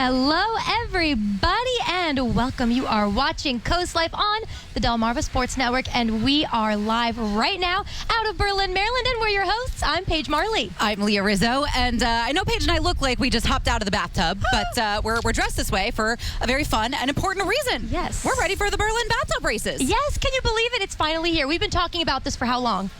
Hello, everybody, and welcome. You are watching Coast Life on the Delmarva Sports Network, and we are live right now out of Berlin, Maryland, and we're your hosts. I'm Paige Marley. I'm Leah Rizzo, and I know Paige and I look like we just hopped out of the bathtub, but we're dressed this way for a very fun and important reason. Yes. We're ready for the Berlin bathtub races. Yes, can you believe it? It's finally here. We've been talking about this for how long?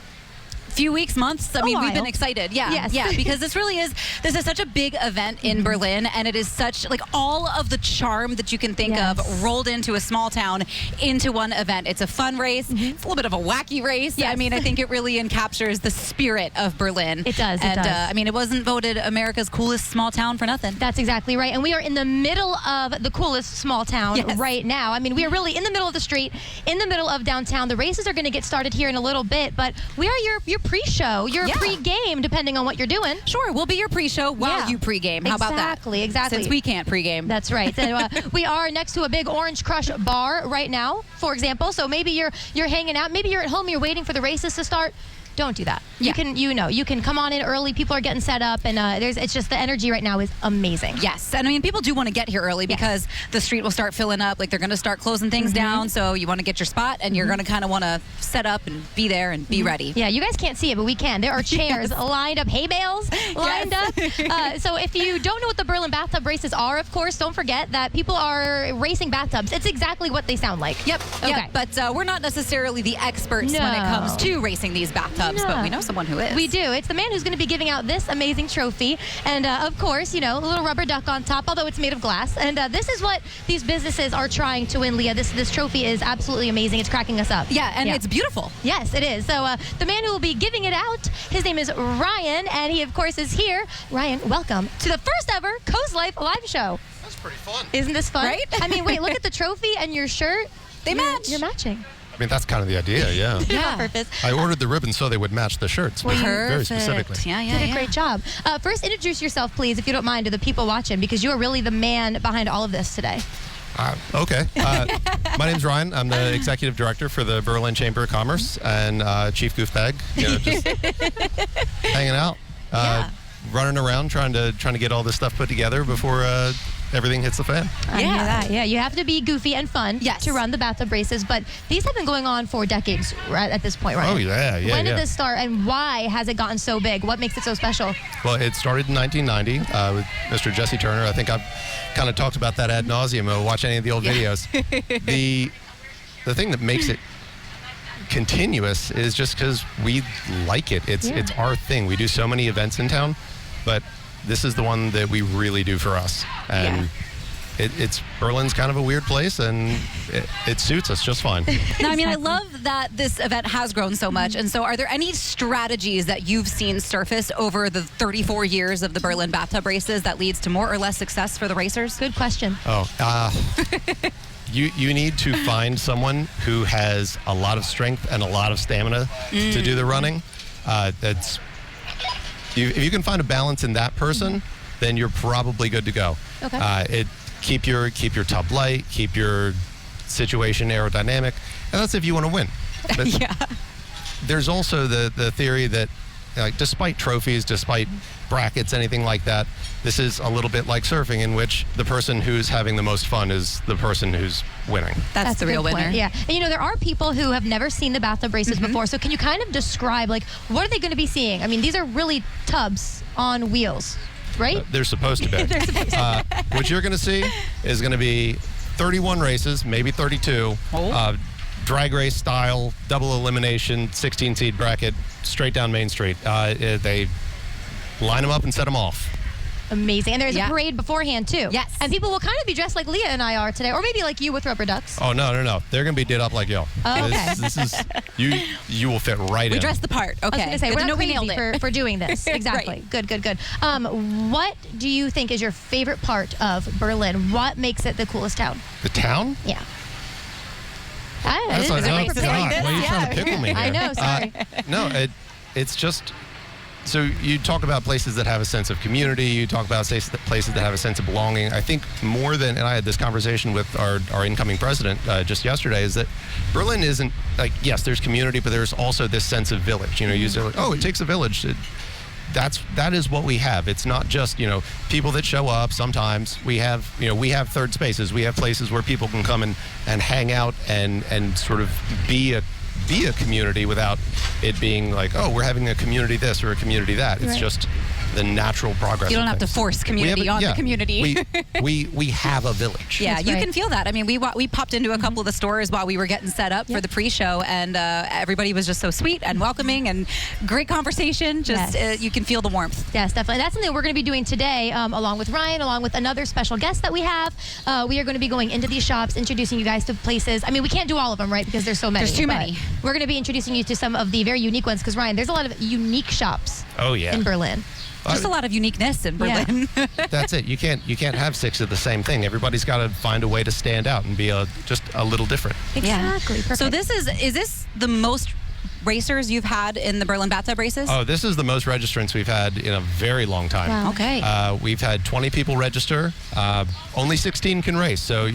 Few weeks, months. I mean, we've been excited. Yeah. Yes. Yeah, because this is such a big event in Berlin, and it is such, like, all of the charm that you can think of rolled into a small town into one event. It's a fun race. It's a little bit of a wacky race. Yes. I mean, I think it really encaptures the spirit of Berlin. It does. And, I mean, it wasn't voted America's coolest small town for nothing. That's exactly right. And we are in the middle of the coolest small town right now. I mean, we are really in the middle of the street, in the middle of downtown. The races are going to get started here in a little bit, but we are your pre-show, your pre-game, depending on what you're doing. Sure, we'll be your pre-show while you pre-game. How about that? Exactly. Since we can't pre-game. That's right. So, we are next to a big Orange Crush bar right now, for example. So maybe you're hanging out. Maybe you're at home. You're waiting for the races to start. Don't do that. You can come on in early. People are getting set up, and it's just the energy right now is amazing. Yes, and I mean, people do want to get here early because the street will start filling up. Like, they're going to start closing things down, so you want to get your spot, and you're going to kind of want to set up and be there and be ready. Yeah, you guys can't see it, but we can. There are chairs lined up, hay bales lined up. So if you don't know what the Berlin bathtub races are, of course, don't forget that people are racing bathtubs. It's exactly what they sound like. Yep. Okay. Yep. But we're not necessarily the experts when it comes to racing these bathtubs, but we know someone who is. We do. It's the man who's going to be giving out this amazing trophy. And, of course, a little rubber duck on top, although it's made of glass. And this is what these businesses are trying to win, Leah. This trophy is absolutely amazing. It's cracking us up. Yeah, and it's beautiful. Yes, it is. So the man who will be giving it out, his name is Ryan, and he, of course, is here. Ryan, welcome to the first ever Coast Life live show. That's pretty fun. Isn't this fun? Right? I mean, wait, look at the trophy and your shirt. They match. You're matching. I mean, that's kind of the idea, yeah. On purpose. I ordered the ribbons so they would match the shirts, very specifically. Yeah, Did a great job. First, introduce yourself, please, if you don't mind, to the people watching, because you are really the man behind all of this today. Okay. My name's Ryan. I'm the executive director for the Berlin Chamber of Commerce and chief goofbag. Just hanging out, running around, trying to get all this stuff put together before everything hits the fan. I hear that. Yeah, you have to be goofy and fun to run the bathtub races, but these have been going on for decades at this point, right? Oh, yeah. When did this start, and why has it gotten so big? What makes it so special? Well, it started in 1990 with Mr. Jesse Turner. I think I've kind of talked about that ad nauseum. Watch any of the old videos. The thing that makes it continuous is just because we like it. It's our thing. We do so many events in town, but this is the one that we really do for us. And it's Berlin's kind of a weird place, and it suits us just fine. No, I mean, I love that this event has grown so much. And so are there any strategies that you've seen surface over the 34 years of the Berlin bathtub races that leads to more or less success for the racers? Good question. You need to find someone who has a lot of strength and a lot of stamina to do the running. If you can find a balance in that person, then you're probably good to go. Okay. Keep your tub light, keep your situation aerodynamic, and that's if you want to win. But there's also the theory that, despite trophies, despite brackets, anything like that, this is a little bit like surfing, in which the person who's having the most fun is the person who's winning. That's the real winner. Yeah. And there are people who have never seen the bathtub races before, so can you kind of describe, what are they going to be seeing? I mean, these are really tubs on wheels, right? They're supposed to be. They're supposed to. What you're going to see is going to be 31 races, maybe 32. Drag race style, double elimination, 16-seed bracket, straight down Main Street. They line them up and set them off. Amazing. And there's a parade beforehand, too. Yes. And people will kind of be dressed like Leah and I are today, or maybe like you with rubber ducks. Oh, no. They're going to be did up like y'all. Oh, okay. This is, you will fit right in. We dressed the part. Okay. I was going to say, we're not crazy for doing this. Exactly. Right. Good. What do you think is your favorite part of Berlin? What makes it the coolest town? The town? Yeah. That's Why God, why are you trying to pickle me here? I know, sorry. No, it's just... So you talk about places that have a sense of community. You talk about places that have a sense of belonging. I think more than, and I had this conversation with our incoming president just yesterday, is that Berlin isn't like, yes, there's community, but there's also this sense of village. You say, like, oh, it takes a village. that is what we have. It's not just, people that show up. Sometimes we have third spaces. We have places where people can come and hang out and sort of be a community without it being like, oh, we're having a community this or a community that. It's just the natural progress. You don't have to force community on the community. we have a village. Yeah, you can feel that. I mean, we popped into a couple of the stores while we were getting set up for the pre-show, and everybody was just so sweet and welcoming and great conversation. You can feel the warmth. Yes, definitely. That's something we're going to be doing today, along with Ryan, along with another special guest that we have. We are going to be going into these shops, introducing you guys to places. I mean, we can't do all of them, right? Because there's so many. There's too many. We're going to be introducing you to some of the very unique ones. Because Ryan, there's a lot of unique shops. Oh yeah. In Berlin. Just a lot of uniqueness in Berlin. Yeah. That's it. You can't have 6 of the same thing. Everybody's got to find a way to stand out and be just a little different. Exactly. Perfect. So is this the most racers you've had in the Berlin Bathtub races? Oh, this is the most registrants we've had in a very long time. Wow. Okay. We've had 20 people register. Only 16 can race. So,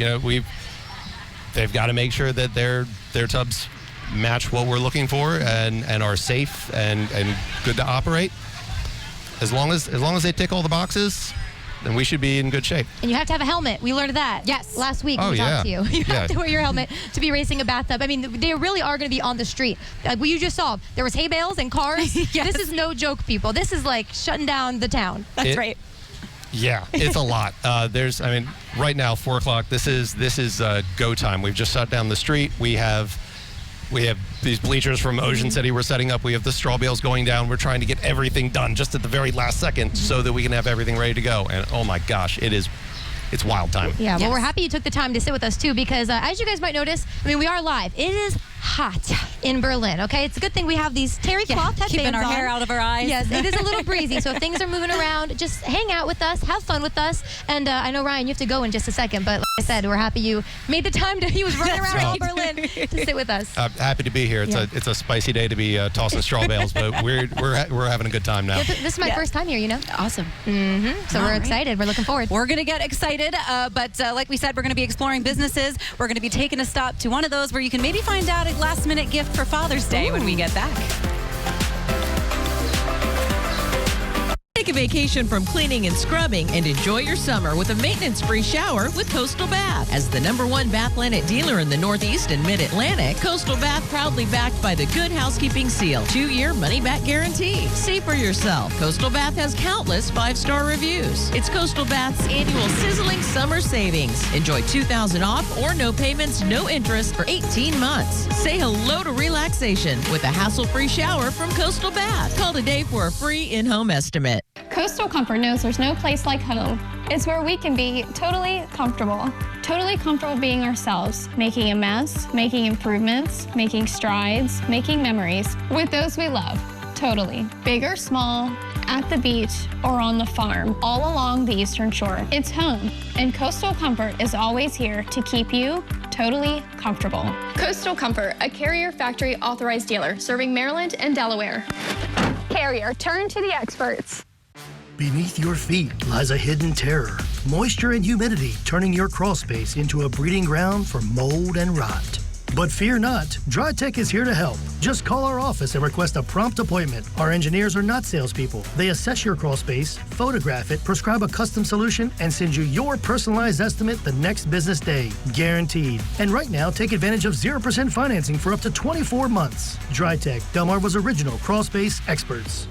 they've got to make sure that their tubs match what we're looking for and are safe and good to operate. As long as they tick all the boxes, then we should be in good shape. And you have to have a helmet. We learned that. Yes. Last week we talked to you. You have to wear your helmet to be racing a bathtub. I mean, they really are going to be on the street. Like you just saw, there was hay bales and cars. This is no joke, people. This is like shutting down the town. That's right. Yeah, it's a lot. Right now, 4 o'clock, this is go time. We've just shut down the street. We have these bleachers from Ocean City we're setting up. We have the straw bales going down. We're trying to get everything done just at the very last second so that we can have everything ready to go. And oh my gosh, it's wild time. Yeah, well, we're happy you took the time to sit with us too, because as you guys might notice, we are live. It is hot in Berlin, okay? It's a good thing we have these terry cloth headbands keeping our hair out of our eyes. Yes, it is a little breezy, so if things are moving around, just hang out with us, have fun with us. And I know, Ryan, you have to go in just a second, but like I said, we're happy you made the time he was running around all Berlin to sit with us. Happy to be here. It's a spicy day to be tossing straw bales, but we're having a good time now. Yeah, this is my first time here, Awesome. So we're excited. We're looking forward. We're going to get excited, but like we said, we're going to be exploring businesses. We're going to be taking a stop to one of those where you can maybe find out a last-minute gift for Father's Day when we get back. Take a vacation from cleaning and scrubbing and enjoy your summer with a maintenance-free shower with Coastal Bath. As the #1 Bath Planet dealer in the Northeast and Mid-Atlantic, Coastal Bath proudly backed by the Good Housekeeping Seal, 2-year money-back guarantee. See for yourself. Coastal Bath has countless 5-star reviews. It's Coastal Bath's annual sizzling summer savings. Enjoy $2,000 off or no payments, no interest for 18 months. Say hello to relaxation with a hassle-free shower from Coastal Bath. Call today for a free in-home estimate. Coastal Comfort knows there's no place like home. It's where we can be totally comfortable being ourselves, making a mess, making improvements, making strides, making memories with those we love, totally. Big or small, at the beach, or on the farm, all along the Eastern Shore. It's home, and Coastal Comfort is always here to keep you totally comfortable. Coastal Comfort, a Carrier Factory authorized dealer serving Maryland and Delaware. Carrier, turn to the experts. Beneath your feet lies a hidden terror. Moisture and humidity turning your crawl space into a breeding ground for mold and rot. But fear not, DryTech is here to help. Just call our office and request a prompt appointment. Our engineers are not salespeople. They assess your crawl space, photograph it, prescribe a custom solution, and send you your personalized estimate the next business day. Guaranteed. And right now, take advantage of 0% financing for up to 24 months. DryTech, Delmarva's original crawl space experts.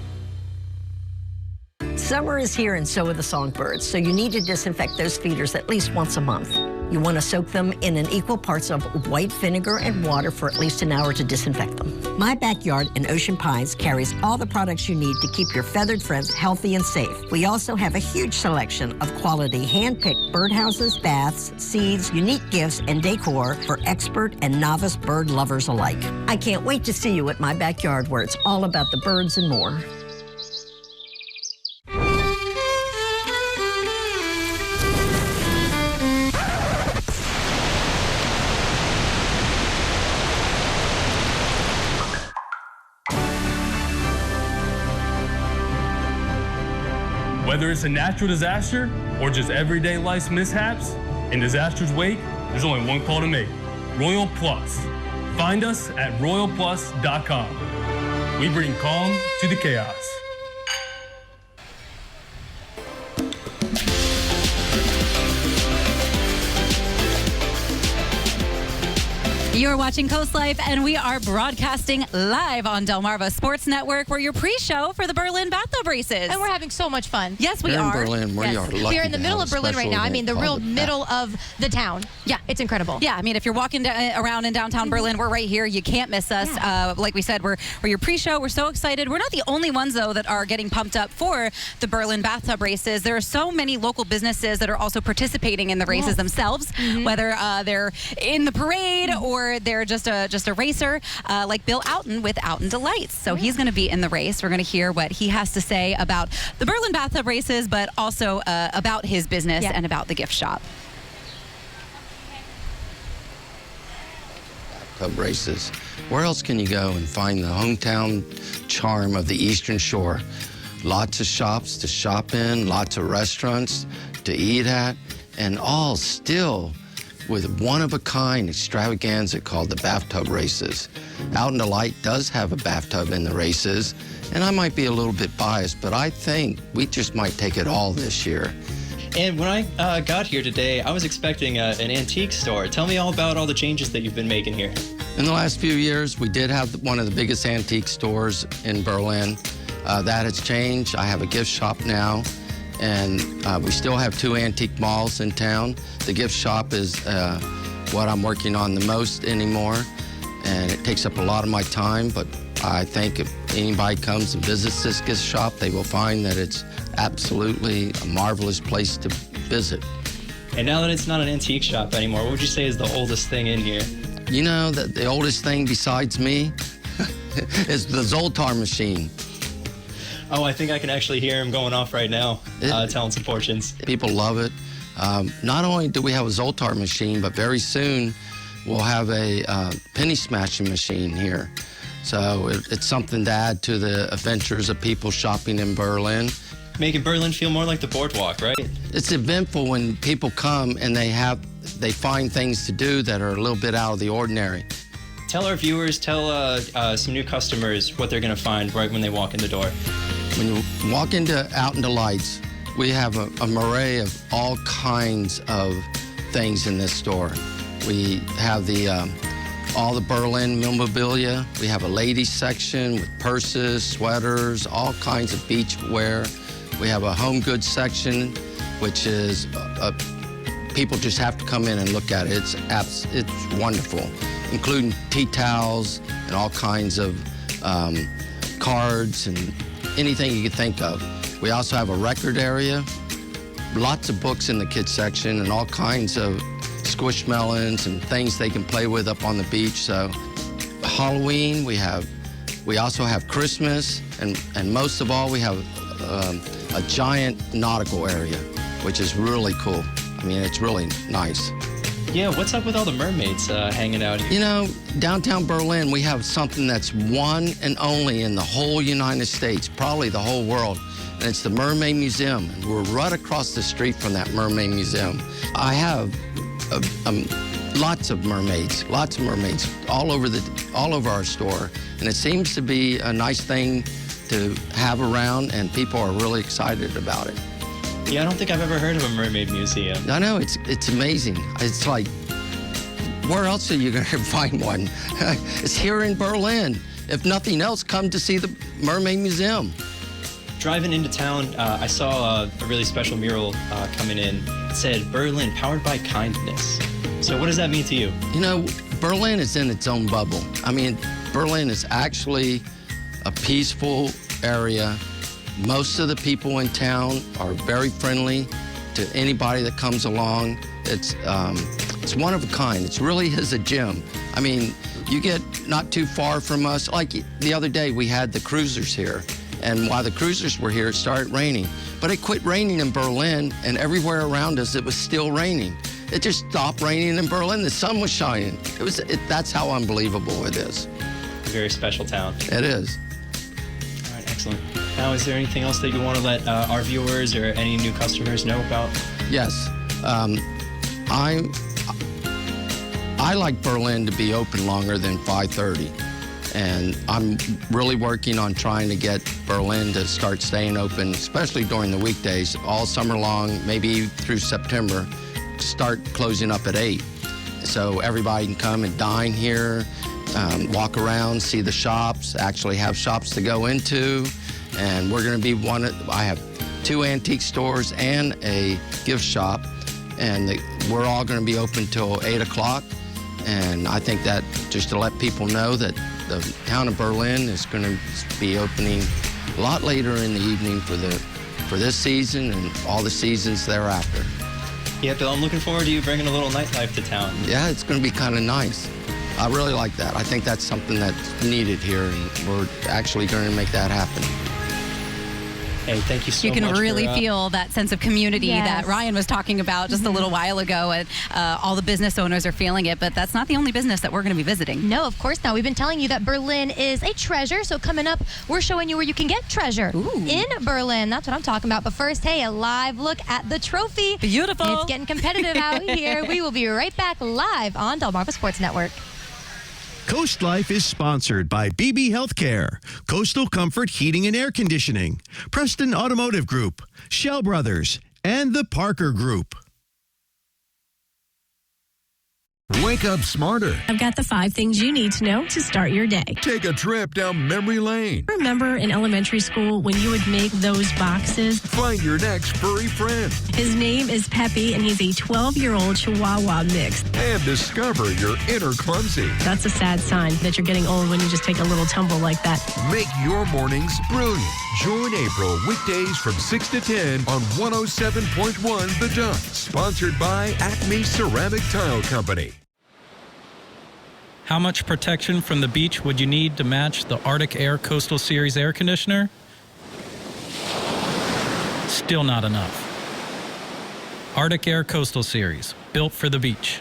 Summer is here and so are the songbirds, so you need to disinfect those feeders at least once a month. You want to soak them in an equal parts of white vinegar and water for at least an hour to disinfect them. My Backyard in Ocean Pines carries all the products you need to keep your feathered friends healthy and safe. We also have a huge selection of quality hand-picked birdhouses, baths, seeds, unique gifts, and decor for expert and novice bird lovers alike. I can't wait to see you at My Backyard, where it's all about the birds and more. Whether it's a natural disaster or just everyday life's mishaps, in disaster's wake, there's only one call to make: Royal Plus. Find us at royalplus.com. We bring calm to the chaos. You're watching Coast Life, and we are broadcasting live on Delmarva Sports Network. We're your pre-show for the Berlin Bathtub races. And we're having so much fun. Yes, we Here are. in Berlin, we are lucky We are in the to middle have of a Berlin right special now. I event mean, the real called middle of the town. Yeah. It's incredible. Yeah, I mean, if you're walking around in downtown Berlin, we're right here. You can't miss us. Yeah. Like we said, we're your pre-show. We're so excited. We're not the only ones, though, that are getting pumped up for the Berlin Bathtub races. There are so many local businesses that are also participating in the races themselves, whether they're in the parade or they're just a racer, like Bill Outen with Outen Delights. So he's going to be in the race. We're going to hear what he has to say about the Berlin Bathtub races, but also about his business and about the gift shop. Bathtub races. Where else can you go and find the hometown charm of the Eastern Shore? Lots of shops to shop in, lots of restaurants to eat at, and all still with one-of-a-kind extravaganza called the Bathtub races. Outen Delight does have a bathtub in the races, and I might be a little bit biased, but I think we just might take it all this year. And when I got here today, I was expecting an antique store. Tell me all about all the changes that you've been making here. In the last few years, we did have one of the biggest antique stores in Berlin. That has changed. I have a gift shop now, and we still have 2 antique malls in town. The gift shop is what I'm working on the most anymore, and it takes up a lot of my time, but I think if anybody comes and visits this gift shop, they will find that it's absolutely a marvelous place to visit. And now that it's not an antique shop anymore, what would you say is the oldest thing in here? You know, the oldest thing besides me is the Zoltar machine. Oh, I think I can actually hear him going off right now, telling some fortunes. People love it. Not only do we have a Zoltar machine, but very soon we'll have a penny smashing machine here. So it's something to add to the adventures of people shopping in Berlin. Making Berlin feel more like the boardwalk, right? It's eventful when people come and they find things to do that are a little bit out of the ordinary. Tell our viewers, tell some new customers what they're going to find right when they walk in the door. When you walk into Outen Delights, we have an array of all kinds of things in this store. We have all the Berlin memorabilia. We have a ladies section with purses, sweaters, all kinds of beach wear. We have a home goods section, which is people just have to come in and look at it. It's wonderful, including tea towels and all kinds of cards and anything you could think of. We also have a record area, lots of books in the kids section, and all kinds of squishmallows and things they can play with up on the beach. So Halloween, we also have Christmas, and most of all, we have a giant nautical area, which is really cool. I mean, it's really nice. Yeah, what's up with all the mermaids hanging out here? You know, downtown Berlin, we have something that's one and only in the whole United States, probably the whole world, and it's the Mermaid Museum. And we're right across the street from that Mermaid Museum. I have lots of mermaids all over our store, and it seems to be a nice thing to have around, and people are really excited about it. Yeah, I don't think I've ever heard of a mermaid museum. I know, it's amazing. It's like, where else are you going to find one? It's here in Berlin. If nothing else, come to see the Mermaid Museum. Driving into town, I saw a really special mural coming in. It said, Berlin, powered by kindness. So what does that mean to you? You know, Berlin is in its own bubble. I mean, Berlin is actually a peaceful area. Most of the people in town are very friendly to anybody that comes along. It's one of a kind. It really is a gem. I mean, you get not too far from us. Like the other day, we had the cruisers here. And while the cruisers were here, it started raining. But it quit raining in Berlin, and everywhere around us, it was still raining. It just stopped raining in Berlin. The sun was shining. That's how unbelievable it is. A very special town. It is. All right, excellent. Now, is there anything else that you want to let our viewers or any new customers know about? Yes. I like Berlin to be open longer than 5:30. And I'm really working on trying to get Berlin to start staying open, especially during the weekdays, all summer long, maybe through September, start closing up at 8. so everybody can come and dine here, walk around, see the shops, actually have shops to go into. And we're going to be I have 2 antique stores and a gift shop, and we're all going to be open till 8 o'clock. And I think that just to let people know that the town of Berlin is going to be opening a lot later in the evening for this season and all the seasons thereafter. Yeah, Bill, I'm looking forward to you bringing a little nightlife to town. Yeah, it's going to be kind of nice. I really like that. I think that's something that's needed here, and we're actually going to make that happen. Hey, thank you so much. You can really feel that sense of community that Ryan was talking about just a little while ago, and all the business owners are feeling it, but that's not the only business that we're going to be visiting. No, of course not. We've been telling you that Berlin is a treasure, so coming up, we're showing you where you can get treasure in Berlin. That's what I'm talking about. But first, hey, a live look at the trophy. Beautiful. It's getting competitive out here. We will be right back live on Delmarva Sports Network. COASTLIFE is sponsored by BB Healthcare, Coastal Comfort Heating and Air Conditioning, Preston Automotive Group, Shell Brothers, and the Parker Group. Wake up smarter. I've got the 5 things you need to know to start your day. Take a trip down memory lane. Remember in elementary school when you would make those boxes? Find your next furry friend. His name is Peppy, and he's a 12-year-old Chihuahua mix. And discover your inner clumsy. That's a sad sign that you're getting old when you just take a little tumble like that. Make your mornings brilliant. Join April weekdays from 6 to 10 on 107.1 The Jump. Sponsored by Acme Ceramic Tile Company. How much protection from the beach would you need to match the Arctic Air Coastal Series air conditioner? Still not enough. Arctic Air Coastal Series, built for the beach.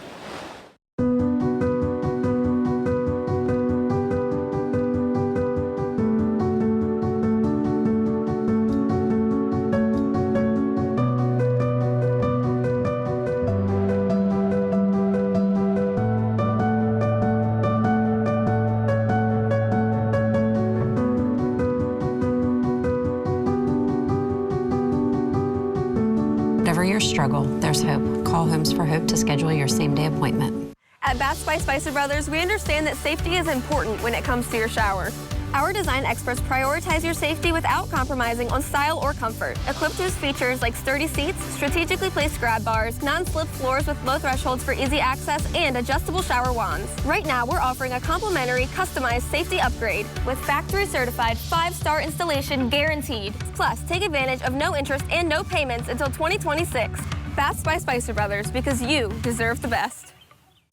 Whatever your struggle, there's hope. Call Homes for Hope to schedule your same-day appointment. At Bath by Spicer Brothers, we understand that safety is important when it comes to your shower. Our design experts prioritize your safety without compromising on style or comfort. Equipped with features like sturdy seats, strategically placed grab bars, non-slip floors with low thresholds for easy access, and adjustable shower wands. Right now, we're offering a complimentary, customized safety upgrade with factory-certified 5-star installation guaranteed. Plus, take advantage of no interest and no payments until 2026. Bath by Spicer Brothers, because you deserve the best.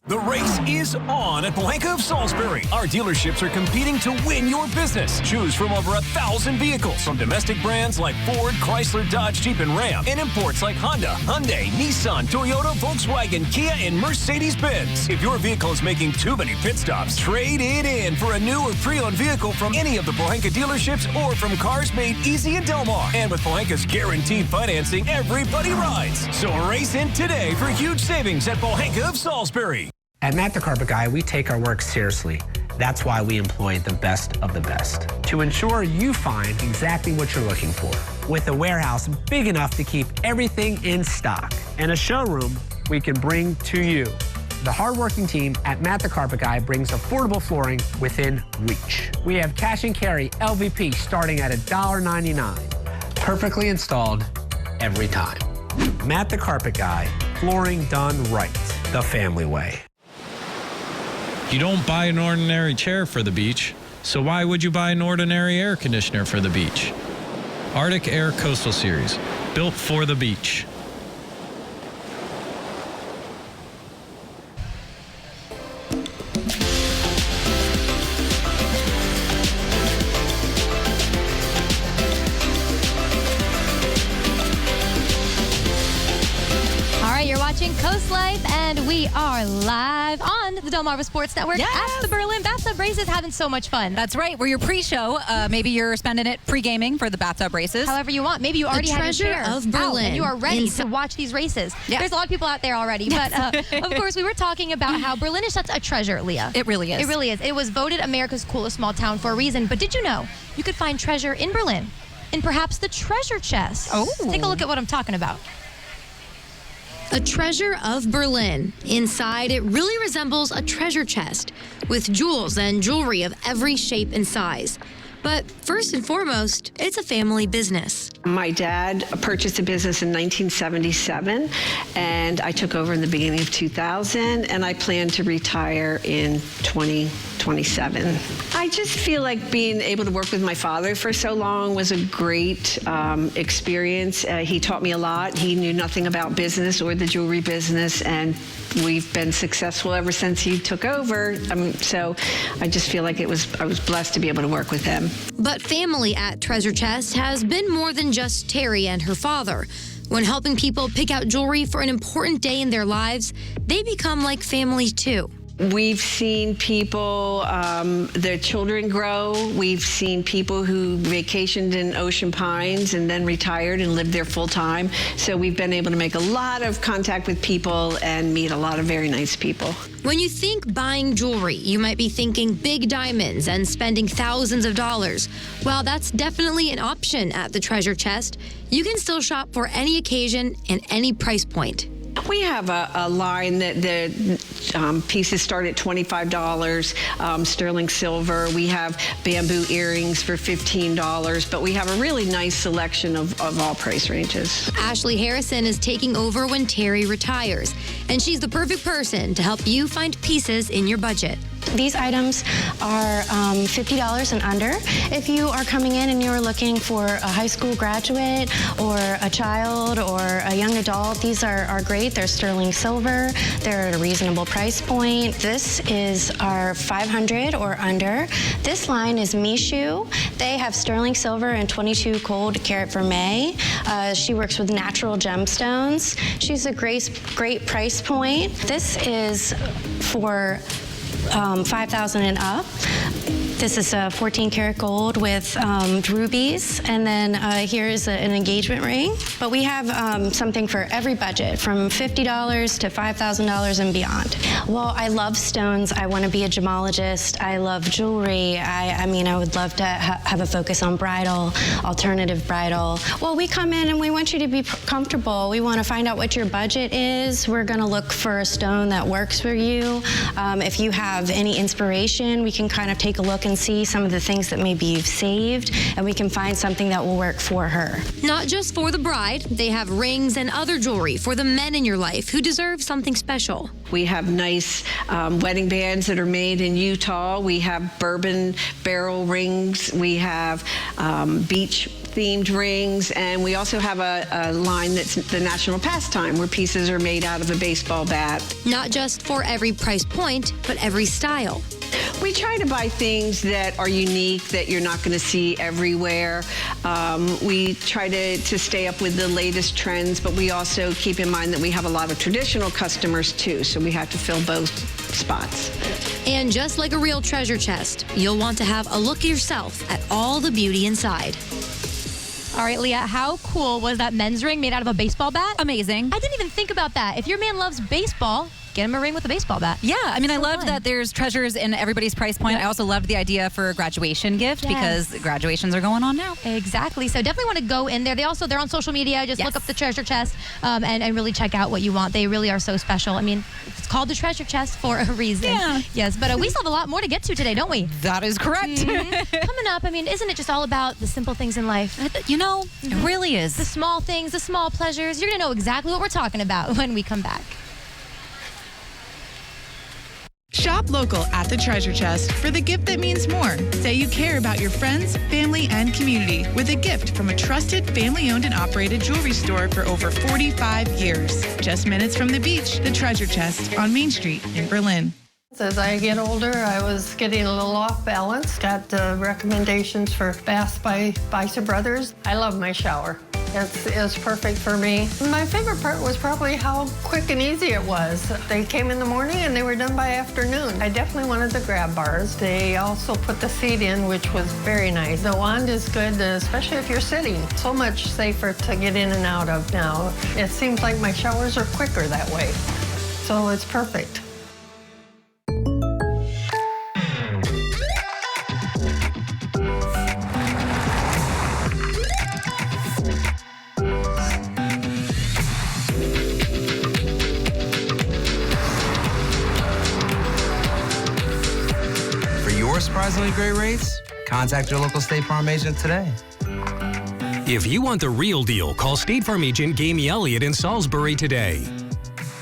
The race is on at Blanca of Salisbury. Our dealerships are competing to win your business. Choose from over 1,000 vehicles from domestic brands like Ford, Chrysler, Dodge, Jeep, and Ram, and imports like Honda, Hyundai, Nissan, Toyota, Volkswagen, Kia, and Mercedes-Benz. If your vehicle is making too many pit stops, trade it in for a new or pre-owned vehicle from any of the Blanca dealerships or from Cars Made Easy in Delmar. And with Blanca's guaranteed financing, everybody rides. So race in today for huge savings at Blanca of Salisbury. At Matt the Carpet Guy, we take our work seriously. That's why we employ the best of the best, to ensure you find exactly what you're looking for. With a warehouse big enough to keep everything in stock and a showroom we can bring to you. The hardworking team at Matt the Carpet Guy brings affordable flooring within reach. We have cash and carry LVP starting at $1.99. Perfectly installed every time. Matt the Carpet Guy, flooring done right, the family way. You don't buy an ordinary chair for the beach, so why would you buy an ordinary air conditioner for the beach? Arctic Air Coastal Series, built for the beach. Watching Coast Life, and we are live on the Delmarva Sports Network at the Berlin Bathtub Races, having so much fun. That's right. We're your pre-show. Maybe you're spending it pre-gaming for the Bathtub Races. However you want. Maybe you already have your chair of Berlin. and you are ready to watch these races. Yeah. There's a lot of people out there already, but of course we were talking about how Berlin is such a treasure, Leah. It really is. It really is. It was voted America's coolest small town for a reason, but did you know you could find treasure in Berlin in perhaps the treasure chest? Oh. Take a look at what I'm talking about. A treasure of Berlin. Inside, it really resembles a treasure chest with jewels and jewelry of every shape and size. But first and foremost, it's a family business. My dad purchased a business in 1977, and I took over in the beginning of 2000, and I plan to retire in 2027. I just feel like being able to work with my father for so long was a great experience. He taught me a lot. He knew nothing about business or the jewelry business, and we've been successful ever since he took over. So I just feel like I was blessed to be able to work with him. But family at Treasure Chest has been more than just Terry and her father. When helping people pick out jewelry for an important day in their lives, they become like family too. We've seen people, their children grow. We've seen people who vacationed in Ocean Pines and then retired and lived there full time. So we've been able to make a lot of contact with people and meet a lot of very nice people. When you think buying jewelry, you might be thinking big diamonds and spending thousands of dollars. While that's definitely an option at the Treasure Chest, you can still shop for any occasion and any price point. We have a line that the pieces start at $25, sterling silver. We have bamboo earrings for $15, but we have a really nice selection of all price ranges. Ashley Harrison is taking over when Terry retires, and she's the perfect person to help you find pieces in your budget. These items are $50 and under. If you are coming in and you're looking for a high school graduate or a child or a young adult, these are great. They're sterling silver. They're at a reasonable price point. This is our $500 or under. This line is Mishu. They have sterling silver and 22 cold carat vermeil. She works with natural gemstones. She's a great price point. This is for $5,000 and up. This is 14 karat gold with rubies, and then here's an engagement ring. But we have something for every budget, from $50 to $5,000 and beyond. Well, I love stones. I want to be a gemologist. I love jewelry. I mean, I would love to have a focus on bridal, alternative bridal. Well, we come in and we want you to be comfortable. We want to find out what your budget is. We're going to look for a stone that works for you. If you have any inspiration, we can kind of take a look and see some of the things that maybe you've saved, and we can find something that will work for her. Not just for the bride, they have rings and other jewelry for the men in your life who deserve something special. We have nice wedding bands that are made in Utah. We have bourbon barrel rings. We have beach themed rings, and we also have a line that's the national pastime, where pieces are made out of a baseball bat. Not just for every price point, but every style. We try to buy things that are unique, that you're not going to see everywhere. We try to stay up with the latest trends, but we also keep in mind that we have a lot of traditional customers too, so we have to fill both spots. And just like a real treasure chest, you'll want to have a look yourself at all the beauty inside. All right, Leah, how cool was that men's ring made out of a baseball bat? Amazing. I didn't even think about that. If your man loves baseball, get him a ring with a baseball bat. Yeah, I mean, I loved that there's treasures in everybody's price point. Yep. I also loved the idea for a graduation gift because graduations are going on now. Exactly. So definitely want to go in there. They're on social media. Just look up the Treasure Chest and really check out what you want. They really are so special. I mean, it's called the Treasure Chest for a reason. Yeah. Yes, but we still have a lot more to get to today, don't we? That is correct. Mm-hmm. Coming up, I mean, isn't it just all about the simple things in life? You know, it really is. The small things, the small pleasures. You're going to know exactly what we're talking about when we come back. Shop local at the Treasure Chest for the gift that means more. Say you care about your friends, family, and community with a gift from a trusted, family-owned and operated jewelry store for over 45 years. Just minutes from the beach, the Treasure Chest on Main Street in Berlin. As I get older, I was getting a little off balance. Got recommendations for baths by Bicep Brothers. I love my shower. It's perfect for me. My favorite part was probably how quick and easy it was. They came in the morning and they were done by afternoon. I definitely wanted the grab bars. They also put the seat in, which was very nice. The wand is good, especially if you're sitting. So much safer to get in and out of now. It seems like my showers are quicker that way. So it's perfect. surprisingly great rates? Contact your local State Farm agent today. If you want the real deal, call State Farm agent Gamey Elliott in Salisbury today.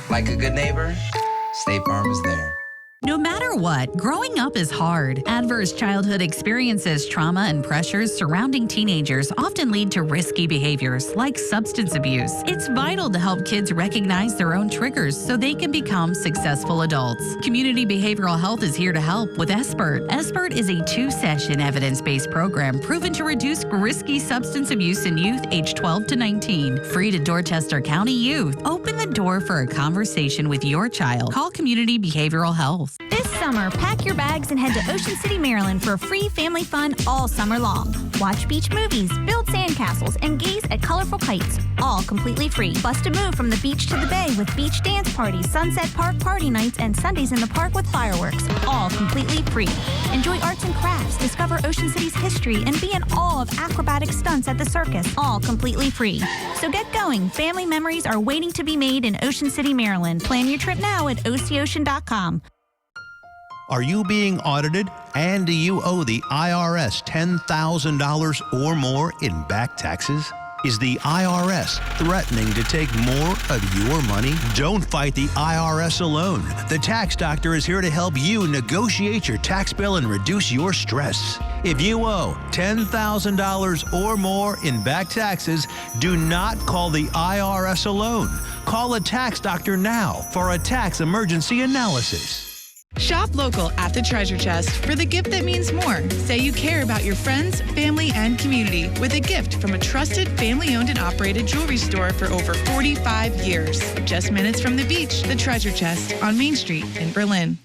Like a good neighbor, State Farm is there. No matter what, growing up is hard. Adverse childhood experiences, trauma, and pressures surrounding teenagers often lead to risky behaviors like substance abuse. It's vital to help kids recognize their own triggers so they can become successful adults. Community Behavioral Health is here to help with SBIRT. SBIRT is a 2-session evidence-based program proven to reduce risky substance abuse in youth aged 12 to 19. Free to Dorchester County youth. Open the door for a conversation with your child. Call Community Behavioral Health. This summer, pack your bags and head to Ocean City, Maryland for free family fun all summer long. Watch beach movies, build sandcastles, and gaze at colorful kites, all completely free. Bust a move from the beach to the bay with beach dance parties, Sunset Park party nights, and Sundays in the park with fireworks, all completely free. Enjoy arts and crafts, discover Ocean City's history, and be in awe of acrobatic stunts at the circus, all completely free. So get going. Family memories are waiting to be made in Ocean City, Maryland. Plan your trip now at OCOcean.com. Are you being audited and do you owe the IRS $10,000 or more in back taxes? Is the IRS threatening to take more of your money? Don't fight the IRS alone. The Tax Doctor is here to help you negotiate your tax bill and reduce your stress. If you owe $10,000 or more in back taxes, do not call the IRS alone. Call a Tax Doctor now for a tax emergency analysis. Shop local at the Treasure Chest for the gift that means more. Say you care about your friends, family, and community with a gift from a trusted family-owned and operated jewelry store for over 45 years. Just minutes from the beach, the Treasure Chest on Main Street in Berlin.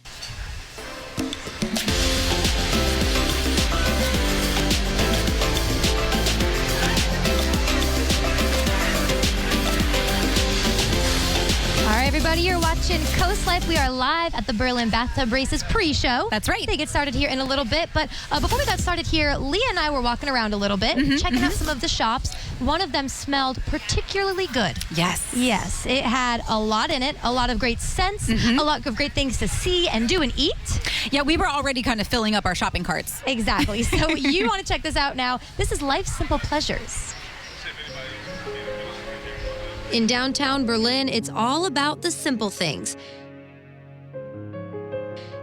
Everybody, you're watching Coast Life. We are live at the Berlin Bathtub Races pre-show. That's right. They get started here in a little bit, but before we got started here, Leah and I were walking around a little bit, checking out some of the shops. One of them smelled particularly good. Yes. Yes. It had a lot in it, a lot of great scents, a lot of great things to see and do and eat. Yeah, we were already kind of filling up our shopping carts. Exactly. So you want to check this out now. This is Life's Simple Pleasures. In downtown Berlin, it's all about the simple things.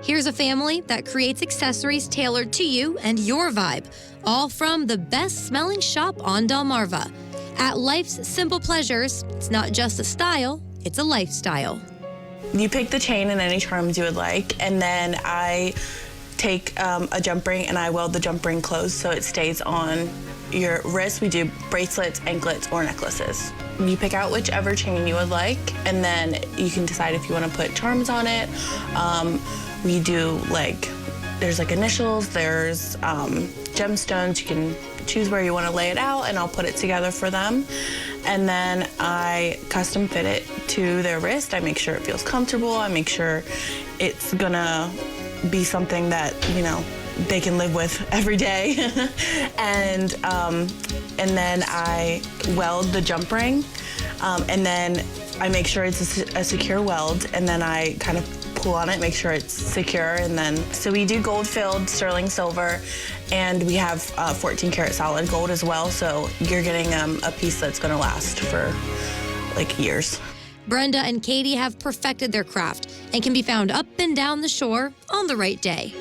Here's a family that creates accessories tailored to you and your vibe, all from the best-smelling shop on Delmarva. At Life's Simple Pleasures, it's not just a style, it's a lifestyle. You pick the chain and any charms you would like, and then I take a jump ring and I weld the jump ring closed so it stays on your wrist. We do bracelets, anklets, or necklaces. You pick out whichever chain you would like, and then you can decide if you want to put charms on it. We do there's initials, there's gemstones. You can choose where you want to lay it out, and I'll put it together for them. And then I custom fit it to their wrist. I make sure it feels comfortable. I make sure it's gonna be something that, they can live with every day. And then I weld the jump ring, and then I make sure it's a secure weld, and then I kind of pull on it, make sure it's secure, and then, so we do gold-filled sterling silver, and we have 14 karat solid gold as well, so you're getting a piece that's gonna last for years. Brenda and Katie have perfected their craft and can be found up and down the shore on the right day.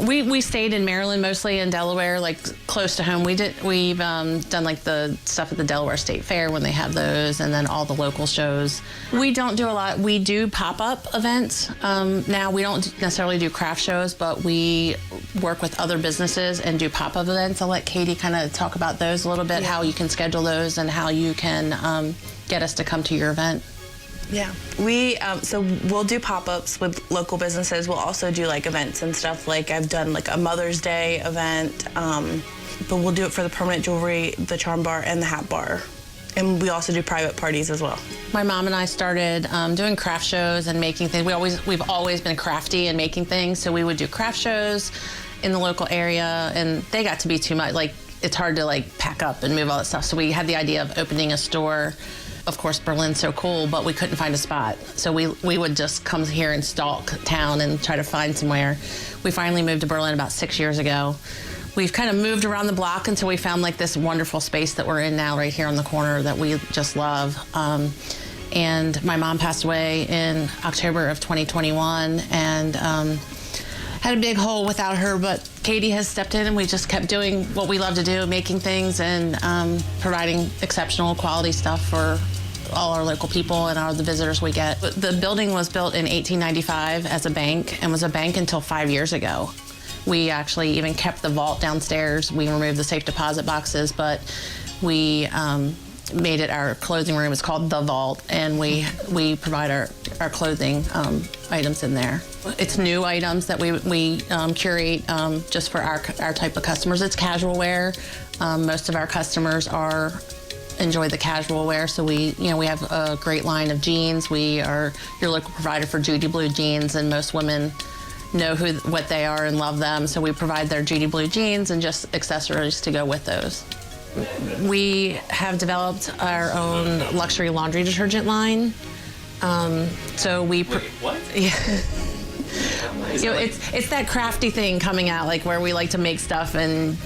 We stayed in Maryland, mostly in Delaware, close to home. We've done the stuff at the Delaware State Fair when they have those, and then all the local shows. We don't do a lot. We do pop-up events. Now we don't necessarily do craft shows, but we work with other businesses and do pop-up events. I'll let Katie kind of talk about those a little bit, how you can schedule those and how you can get us to come to your event. Yeah, so we'll do pop-ups with local businesses. We'll also do events and stuff. I've done a Mother's Day event, but we'll do it for the permanent jewelry, the charm bar, and the hat bar. And we also do private parties as well. My mom and I started doing craft shows and making things. We've always been crafty and making things, so we would do craft shows in the local area, and they got to be too much. It's hard to pack up and move all that stuff. So we had the idea of opening a store Of course, Berlin's so cool, but we couldn't find a spot. So we would just come here and stalk town and try to find somewhere. We finally moved to Berlin about 6 years ago. We've kind of moved around the block until we found like this wonderful space that we're in now right here on the corner that we just love. And my mom passed away in October of 2021 and had a big hole without her, but Katie has stepped in and we just kept doing what we love to do, making things and providing exceptional quality stuff for all our local people and all the visitors we get. The building was built in 1895 as a bank and was a bank until 5 years ago. We actually even kept the vault downstairs. We removed the safe deposit boxes, but we made it our clothing room. It's called The Vault, and we provide our clothing items in there. It's new items that we curate just for our type of customers. It's casual wear. Most of our customers enjoy the casual wear, so we have a great line of jeans. We are your local provider for Judy Blue jeans, and most women know what they are and love them, so we provide their Judy Blue jeans and just accessories to go with those. We have developed our own luxury laundry detergent line. So we what? Yeah. It's that crafty thing coming out, like where we like to make stuff and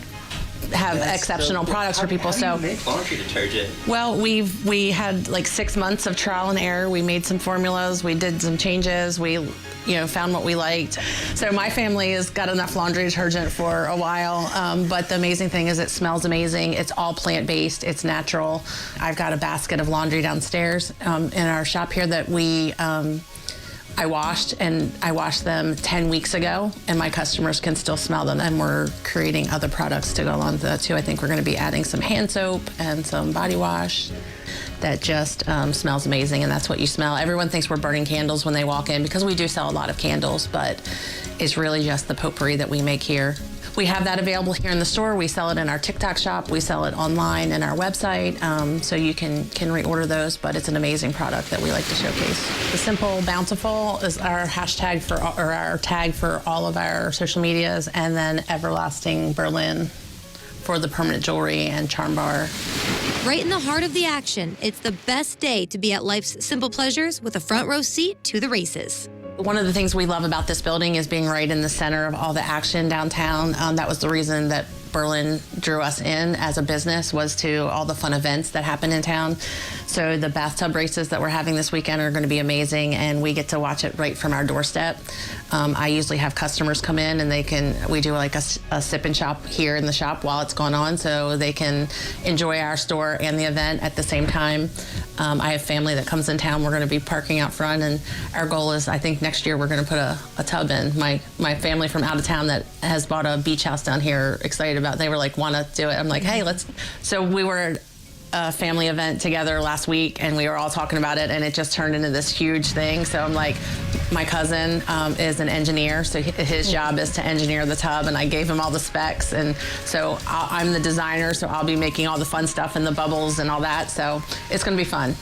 have exceptional products for people. How do you make laundry detergent? Well, we had like 6 months of trial and error. We made some formulas. We did some changes. We found what we liked. So my family has got enough laundry detergent for a while, but the amazing thing is it smells amazing. It's all plant-based. It's natural. I've got a basket of laundry downstairs in our shop here that I washed them 10 weeks ago, and my customers can still smell them, and we're creating other products to go along with that too. I think we're going to be adding some hand soap and some body wash that just smells amazing, and that's what you smell. Everyone thinks we're burning candles when they walk in because we do sell a lot of candles, but it's really just the potpourri that we make here. We have that available here in the store. We sell it in our TikTok shop. We sell it online in our website, so you can reorder those, but it's an amazing product that we like to showcase. The Simple Bountiful is our hashtag or our tag for all of our social medias, and then Everlasting Berlin for the permanent jewelry and charm bar. Right in the heart of the action, it's the best day to be at life's simple pleasures with a front row seat to the races. One of the things we love about this building is being right in the center of all the action downtown. That was the reason that Berlin drew us in as a business, was to all the fun events that happen in town. So the bathtub races that we're having this weekend are going to be amazing, and we get to watch it right from our doorstep. I usually have customers come in and we do like a sip and shop here in the shop while it's going on, so they can enjoy our store and the event at the same time. I have family that comes in town. We're going to be parking out front, and our goal is, I think next year we're going to put a tub in. My family from out of town that has bought a beach house down here are excited about it. They were like, want to do it. I'm like, hey, let's. So we were at a family event together last week, and we were all talking about it, and it just turned into this huge thing. So I'm like, my cousin is an engineer, so his job is to engineer the tub, and I gave him all the specs, and so I'm the designer, so I'll be making all the fun stuff and the bubbles and all that. So it's going to be fun.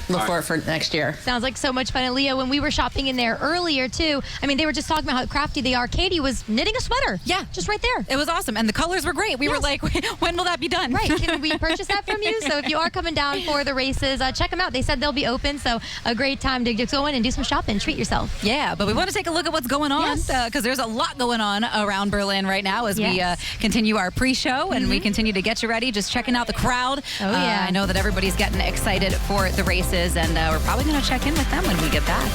Look for it for next year. Sounds like so much fun. And Leah, when we were shopping in there earlier too, I mean, they were just talking about how crafty they are. Katie was knitting a sweater. Yeah. Just right there. It was awesome. And the colors were great. We were like, when will that be done? Right. Can we purchase that from you? So if you are coming down for the races, check them out. They said they'll be open. So a great time to just go in and do some shopping. Treat yourself. Yeah, but we want to take a look at what's going on, because there's a lot going on around Berlin right now as we continue our pre-show and we continue to get you ready. Just checking out the crowd. Oh, yeah. I know that everybody's getting excited for the races, and we're probably going to check in with them when we get back.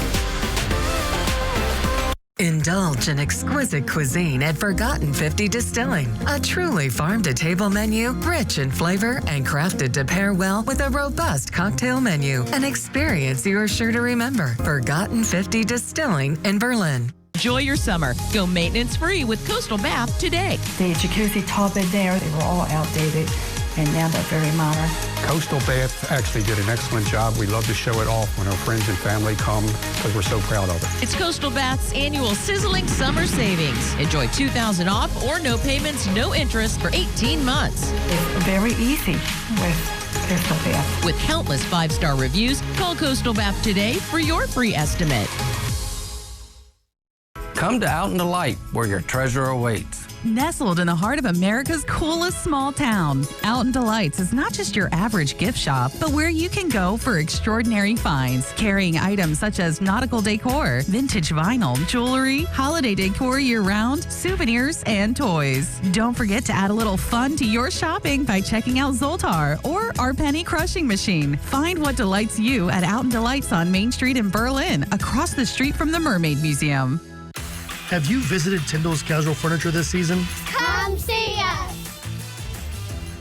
Indulge in exquisite cuisine at Forgotten 50 Distilling. A truly farm-to-table menu, rich in flavor and crafted to pair well with a robust cocktail menu. An experience you're sure to remember. Forgotten 50 Distilling in Berlin. Enjoy your summer. Go maintenance-free with Coastal Bath today. The jacuzzi tub in there, they were all outdated, and now they're very modern. Coastal Bath actually did an excellent job. We love to show it off when our friends and family come because we're so proud of it. It's Coastal Bath's annual sizzling summer savings. Enjoy $2,000 off or no payments, no interest for 18 months. It's very easy with Coastal Bath. With countless 5-star reviews, call Coastal Bath today for your free estimate. Come to Out in the Light, where your treasure awaits. Nestled in the heart of America's coolest small town, Out and Delights is not just your average gift shop, but where you can go for extraordinary finds, carrying items such as nautical decor, vintage vinyl, jewelry, holiday decor year-round, souvenirs, and toys. Don't forget to add a little fun to your shopping by checking out Zoltar or our penny crushing machine. Find what delights you at Out and Delights on Main Street in Berlin, across the street from the Mermaid Museum. Have you visited Tyndall's Casual Furniture this season? Come see us!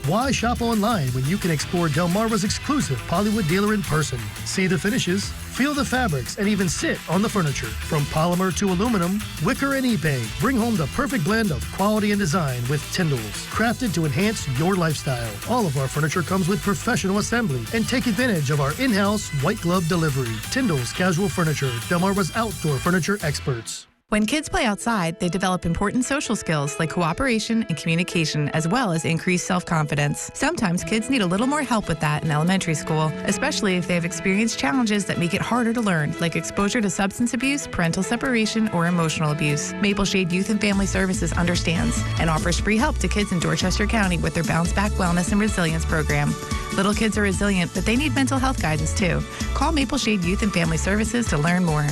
Why shop online when you can explore Delmarva's exclusive Pollywood dealer in person? See the finishes, feel the fabrics, and even sit on the furniture. From polymer to aluminum, wicker and epay, bring home the perfect blend of quality and design with Tyndall's. Crafted to enhance your lifestyle. All of our furniture comes with professional assembly, and take advantage of our in-house white glove delivery. Tyndall's Casual Furniture, Delmarva's outdoor furniture experts. When kids play outside, they develop important social skills like cooperation and communication, as well as increased self-confidence. Sometimes kids need a little more help with that in elementary school, especially if they have experienced challenges that make it harder to learn, like exposure to substance abuse, parental separation, or emotional abuse. Maple Shade Youth and Family Services understands and offers free help to kids in Dorchester County with their Bounce Back Wellness and Resilience program. Little kids are resilient, but they need mental health guidance too. Call Maple Shade Youth and Family Services to learn more.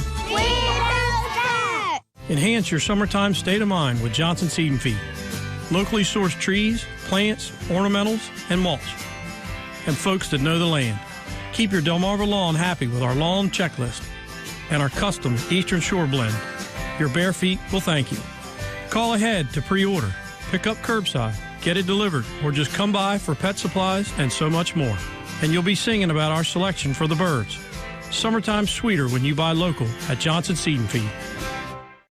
Enhance your summertime state of mind with Johnson Seed and Feed. Locally sourced trees, plants, ornamentals, and mulch. And folks that know the land. Keep your Delmarva lawn happy with our lawn checklist and our custom Eastern Shore blend. Your bare feet will thank you. Call ahead to pre-order, pick up curbside, get it delivered, or just come by for pet supplies and so much more. And you'll be singing about our selection for the birds. Summertime's sweeter when you buy local at Johnson Seed and Feed.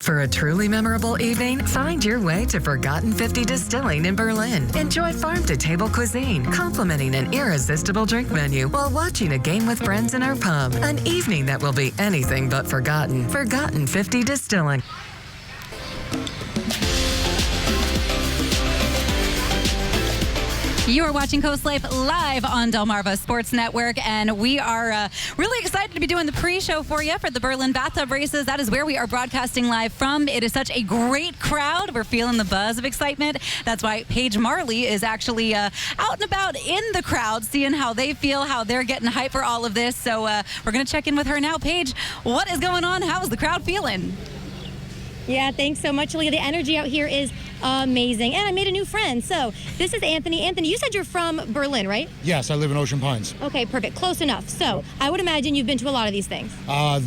For a truly memorable evening, find your way to Forgotten 50 Distilling in Berlin. Enjoy farm-to-table cuisine, complementing an irresistible drink menu while watching a game with friends in our pub. An evening that will be anything but forgotten. Forgotten 50 Distilling. You are watching Coast Life live on Delmarva Sports Network, and we are really excited to be doing the pre-show for you for the Berlin Bathtub races. That is where we are broadcasting live from. It is such a great crowd. We're feeling the buzz of excitement. That's why Paige Marley is actually out and about in the crowd, seeing how they feel, how they're getting hype for all of this. So we're going to check in with her now. Paige, what is going on? How is the crowd feeling? Yeah, thanks so much, Leah. The energy out here is amazing. And I made a new friend. So this is Anthony. Anthony, you said you're from Berlin, right? Yes, I live in Ocean Pines. Okay, perfect. Close enough. So I would imagine you've been to a lot of these things.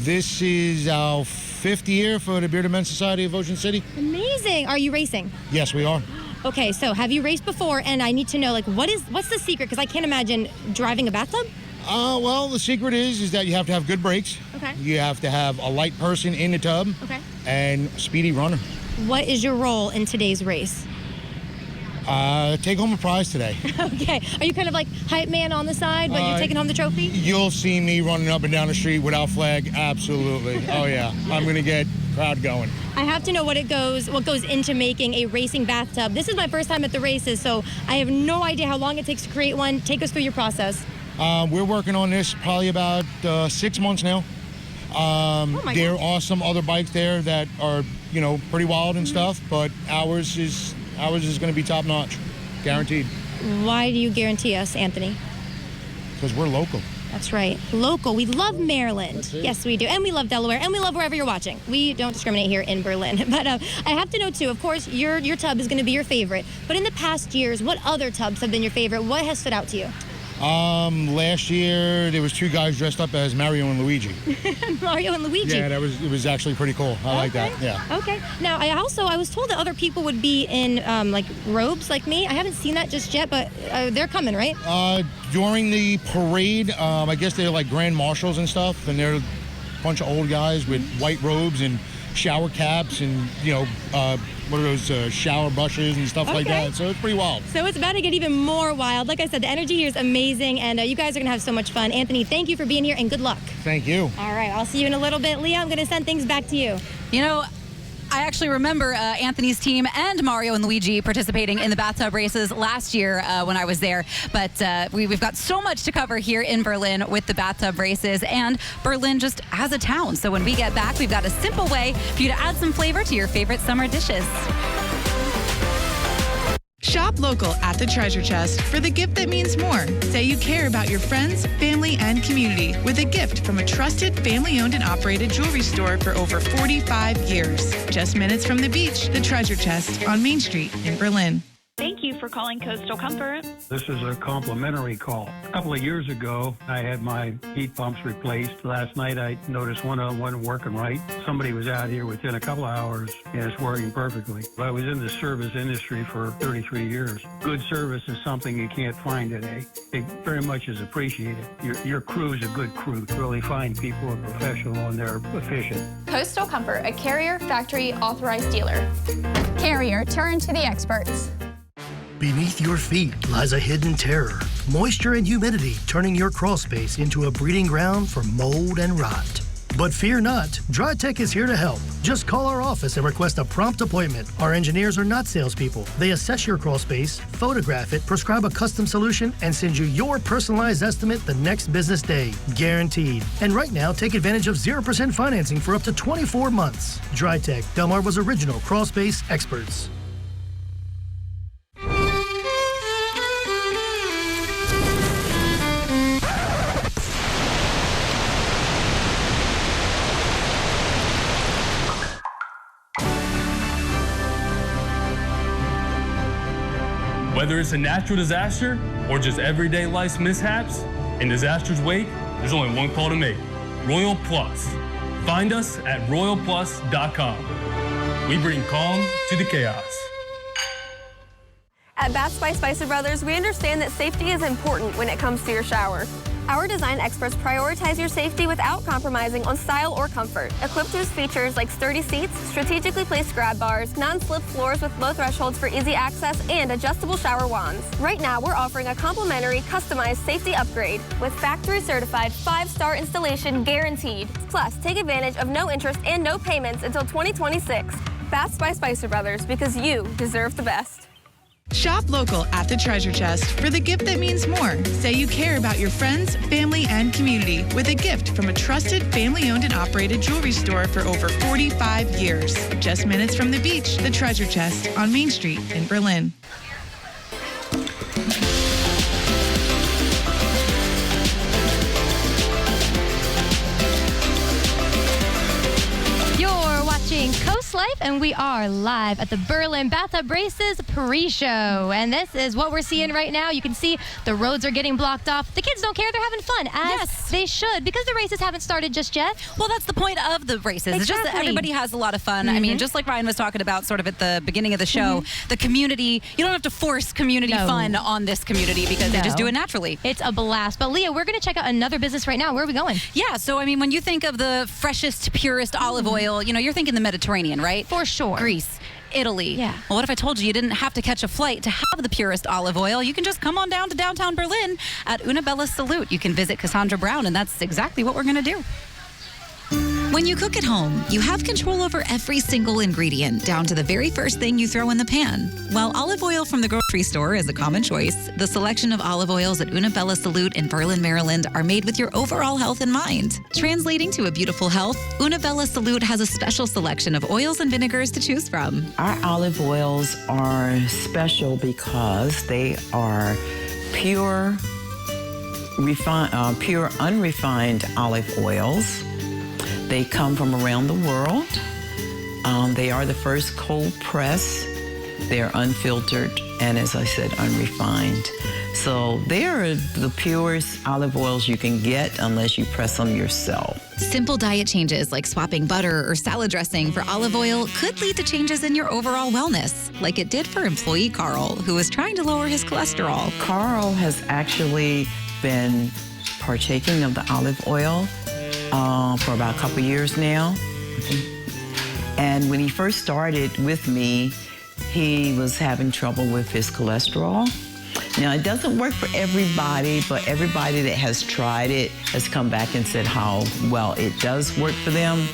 This is our 5th year for the Bearded Men's Society of Ocean City. Amazing. Are you racing? Yes, we are. Okay, so have you raced before? And I need to know, like, what's the secret? Because I can't imagine driving a bathtub. Well, the secret is that you have to have good brakes. Okay. You have to have a light person in the tub. Okay. And speedy runner. What is your role in today's race? Take home a prize today. Okay. Are you kind of like hype man on the side, but you're taking home the trophy? You'll see me running up and down the street without flag. Absolutely. Oh yeah. I'm gonna get crowd going. I have to know what goes into making a racing bathtub. This is my first time at the races, so I have no idea how long it takes to create one. Take us through your process. We're working on this probably about 6 months now. There are some other bikes there that are, pretty wild and stuff, but ours is going to be top notch, guaranteed. Why do you guarantee us, Anthony? Because we're local. That's right, local. We love Maryland. Yes, we do, and we love Delaware, and we love wherever you're watching. We don't discriminate here in Berlin. But I have to know too. Of course, your tub is going to be your favorite. But in the past years, what other tubs have been your favorite? What has stood out to you? Last year there was 2 guys dressed up as Mario and Luigi. Mario and Luigi. Yeah, it was actually pretty cool. I like that. Yeah. Okay. Now I was told that other people would be in like robes like me. I haven't seen that just yet, but they're coming, right? During the parade, I guess they're like grand marshals and stuff, and they're a bunch of old guys with white robes and shower caps and what are those shower brushes and stuff like that. So it's pretty wild. So it's about to get even more wild. Like I said, the energy here is amazing, and you guys are going to have so much fun. Anthony, thank you for being here, and good luck. Thank you. All right, I'll see you in a little bit. Leah, I'm going to send things back to you. I actually remember Anthony's team and Mario and Luigi participating in the bathtub races last year when I was there. But we've got so much to cover here in Berlin with the bathtub races and Berlin just as a town. So when we get back, we've got a simple way for you to add some flavor to your favorite summer dishes. Shop local at the Treasure Chest for the gift that means more. Say you care about your friends, family, and community with a gift from a trusted family-owned and operated jewelry store for over 45 years. Just minutes from the beach, the Treasure Chest on Main Street in Berlin. Thank you for calling Coastal Comfort. This is a complimentary call. A couple of years ago, I had my heat pumps replaced. Last night, I noticed one of them wasn't working right. Somebody was out here within a couple of hours, and it's working perfectly. I was in the service industry for 33 years. Good service is something you can't find today. It very much is appreciated. Your crew is a good crew. Really fine people are professional and they're efficient. Coastal Comfort, a Carrier factory authorized dealer. Carrier, turn to the experts. Beneath your feet lies a hidden terror. Moisture and humidity turning your crawl space into a breeding ground for mold and rot. But fear not, DryTech is here to help. Just call our office and request a prompt appointment. Our engineers are not salespeople. They assess your crawl space, photograph it, prescribe a custom solution, and send you your personalized estimate the next business day. Guaranteed. And right now, take advantage of 0% financing for up to 24 months. DryTech, Delmarva's original crawl space experts. Whether it's a natural disaster or just everyday life's mishaps, in disaster's wake, there's only one call to make: Royal Plus. Find us at royalplus.com. We bring calm to the chaos. At Bath by Spicer Brothers, we understand that safety is important when it comes to your shower. Our design experts prioritize your safety without compromising on style or comfort. Equipped with features like sturdy seats, strategically placed grab bars, non-slip floors with low thresholds for easy access, and adjustable shower wands. Right now, we're offering a complimentary, customized safety upgrade with factory-certified 5-star installation guaranteed. Plus, take advantage of no interest and no payments until 2026. Bath by Spicer Brothers, because you deserve the best. Shop local at the Treasure Chest for the gift that means more. Say you care about your friends, family, and community with a gift from a trusted family-owned and operated jewelry store for over 45 years. Just minutes from the beach, the Treasure Chest on Main Street in Berlin. COASTLIFE, and we are live at the Berlin Bathtub Races pre-show. And this is what we're seeing right now. You can see the roads are getting blocked off. The kids don't care. They're having fun, as they should, because the races haven't started just yet. Well, that's the point of the races. It's just that everybody has a lot of fun. I mean, just like Ryan was talking about sort of at the beginning of the show, the community, you don't have to force community fun on this community because they just do it naturally. It's a blast. But Leah, we're going to check out another business right now. Where are we going? Yeah, so I mean, when you think of the freshest, purest olive oil, you know, you're thinking the Mediterranean, right? For sure. Greece, Italy. Yeah. Well, what if I told you didn't have to catch a flight to have the purest olive oil? You can just come on down to downtown Berlin at Una Bella Salute. You can visit Cassandra Brown, and that's exactly what we're going to do. When you cook at home, you have control over every single ingredient, down to the very first thing you throw in the pan. While olive oil from the grocery store is a common choice, the selection of olive oils at Una Bella Salute in Berlin, Maryland are made with your overall health in mind. Translating to a beautiful health, Una Bella Salute has a special selection of oils and vinegars to choose from. Our olive oils are special because they are pure, unrefined olive oils. They come from around the world. They are the first cold press. They're unfiltered and, as I said, unrefined. So they are the purest olive oils you can get unless you press them yourself. Simple diet changes like swapping butter or salad dressing for olive oil could lead to changes in your overall wellness, like it did for employee Carl, who was trying to lower his cholesterol. Carl has actually been partaking of the olive oil for about a couple years now. And when he first started with me, he was having trouble with his cholesterol. Now, it doesn't work for everybody, but everybody that has tried it has come back and said how well it does work for them.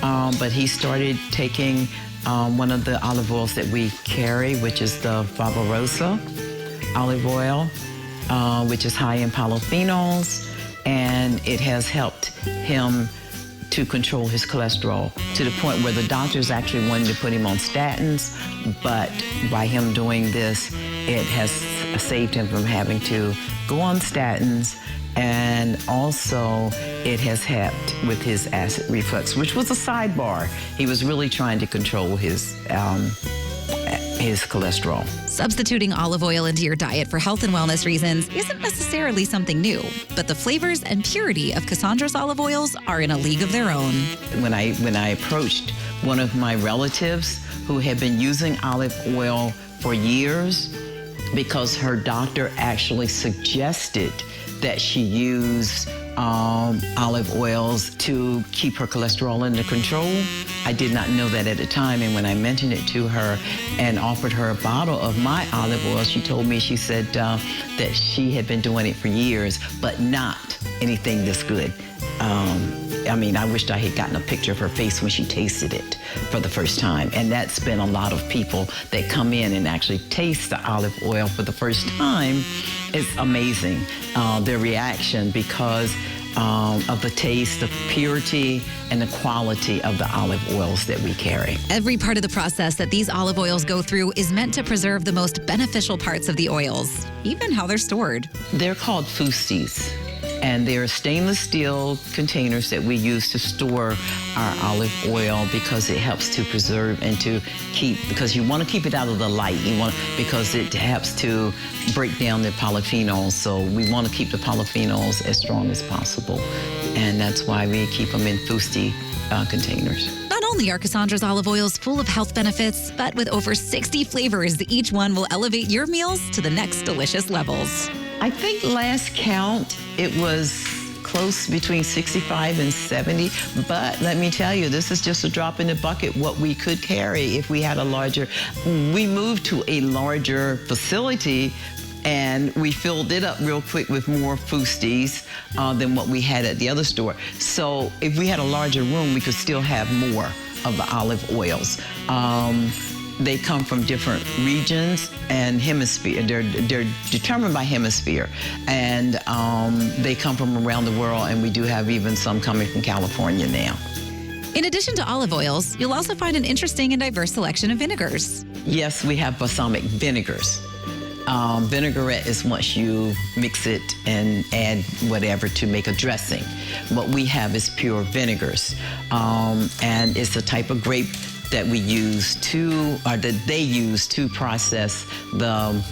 But he started taking one of the olive oils that we carry, which is the Fabulosa olive oil, which is high in polyphenols, and it has helped him to control his cholesterol, to the point where the doctors actually wanted to put him on statins, but by him doing this, it has saved him from having to go on statins, and also it has helped with his acid reflux, which was a sidebar. He was really trying to control his cholesterol. Substituting olive oil into your diet for health and wellness reasons isn't necessarily something new, but the flavors and purity of Cassandra's olive oils are in a league of their own. When I approached one of my relatives who had been using olive oil for years, because her doctor actually suggested that she use olive oils to keep her cholesterol under control. I did not know that at the time, and when I mentioned it to her and offered her a bottle of my olive oil, she told me, she said that she had been doing it for years, but not anything this good. I mean, I wished I had gotten a picture of her face when she tasted it for the first time. And that's been a lot of people that come in and actually taste the olive oil for the first time. It's amazing, their reaction, because of the taste, the purity, and the quality of the olive oils that we carry. Every part of the process that these olive oils go through is meant to preserve the most beneficial parts of the oils, even how they're stored. They're called fusti's, and they're stainless steel containers that we use to store our olive oil, because it helps to preserve and to keep, because you want to keep it out of the light, because it helps to break down the polyphenols. So we want to keep the polyphenols as strong as possible, and that's why we keep them in fusti containers. Not only are Cassandra's olive oils full of health benefits, but with over 60 flavors, each one will elevate your meals to the next delicious levels. I think last count, it was close between 65 and 70, but let me tell you, this is just a drop in the bucket what we could carry if we had a larger. We moved to a larger facility, and we filled it up real quick with more fusti's than what we had at the other store. So if we had a larger room, we could still have more of the olive oils. They come from different regions and hemisphere. They're determined by hemisphere, and they come from around the world, and we do have even some coming from California now. In addition to olive oils, you'll also find an interesting and diverse selection of vinegars. Yes, we have balsamic vinegars. Vinaigrette is once you mix it and add whatever to make a dressing. What we have is pure vinegars, and it's a type of grape that we use to, or that they use to process the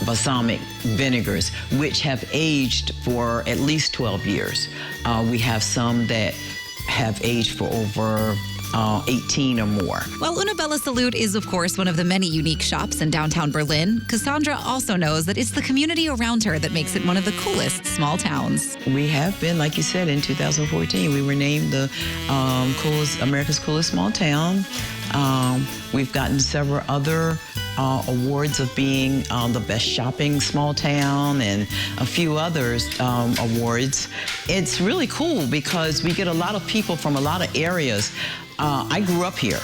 balsamic vinegars, which have aged for at least 12 years. We have some that have aged for over 18 or more. While Una Bella Salute is, of course, one of the many unique shops in downtown Berlin, Cassandra also knows that it's the community around her that makes it one of the coolest small towns. We have been, like you said, in 2014, we were named the America's coolest small town. We've gotten several other awards of being the best shopping small town, and a few others awards. It's really cool because we get a lot of people from a lot of areas. I grew up here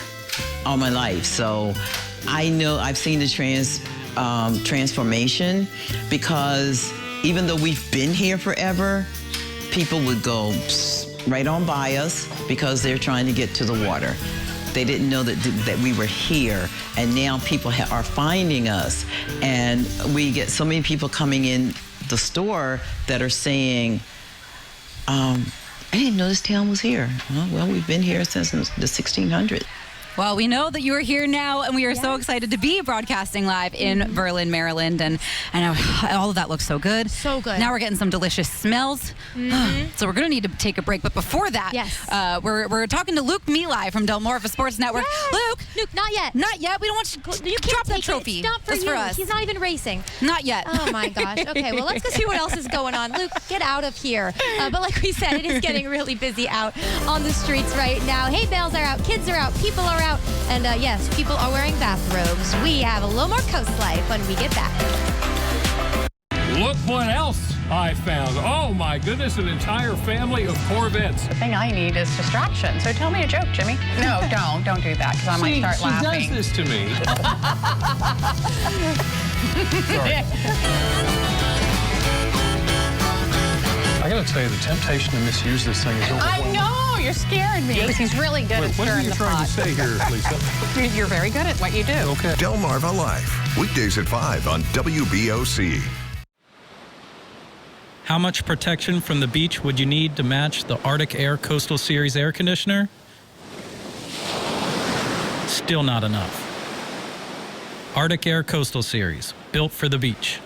all my life, so I know I've seen the transformation, because even though we've been here forever, people would go right on by us because they're trying to get to the water. They didn't know that we were here, and now people are finding us, and we get so many people coming in the store that are saying, I didn't know this town was here. Well, we've been here since the 1600s. Well, we know that you are here now, and we are so excited to be broadcasting live in Berlin, Maryland. And I know all of that looks so good. So good. Now we're getting some delicious smells. So we're going to need to take a break. But before that, we're talking to Luke Mealy from Delmarva Sports Network. Luke, not yet. Not yet. We don't want you You can't drop that take trophy. It. It's not for Just you. for us. He's not even racing. Not yet. Oh, my gosh. Okay, well, let's go see what else is going on. Luke, get out of here. But like we said, it is getting really busy out on the streets right now. Hay bales are out, kids are out, people are out, and yes, people are wearing bathrobes. We have a little more Coast Life when we get back. Look what else I found. Oh my goodness, an entire family of Corvettes. The thing I need is distraction. So tell me a joke, Jimmy. No, don't do that, because I might start laughing. She does this to me. Sorry. I gotta tell you, the temptation to misuse this thing is overwhelming. I know. you're scaring me. He's really good at What are stirring you the trying pot. to say here, Lisa? You're very good at what you do. Okay. Delmarva Life, weekdays at 5 on WBOC. How much protection from the beach would you need to match the Arctic Air Coastal Series air conditioner? Still not enough. Arctic Air Coastal Series, built for the beach.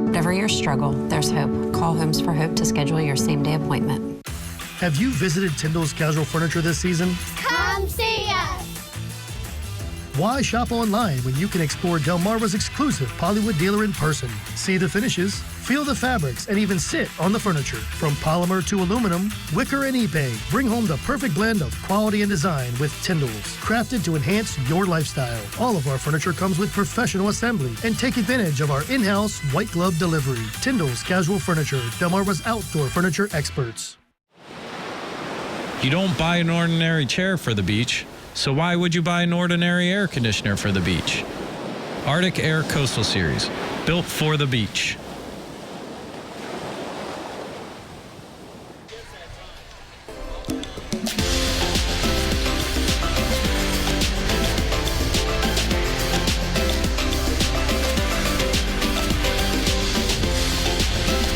Whatever your struggle, there's hope. Call Homes for Hope to schedule your same-day appointment. Have you visited Tyndall's Casual Furniture this season? Come see us. Why shop online when you can explore Delmarva's exclusive Hollywood dealer in person? See the finishes, feel the fabrics, and even sit on the furniture. From polymer to aluminum, wicker and epay, bring home the perfect blend of quality and design with Tyndall's, crafted to enhance your lifestyle. All of our furniture comes with professional assembly, and take advantage of our in-house white glove delivery. Tyndall's Casual Furniture, Delmarva's outdoor furniture experts. You don't buy an ordinary chair for the beach, so why would you buy an ordinary air conditioner for the beach? Arctic Air Coastal Series, built for the beach.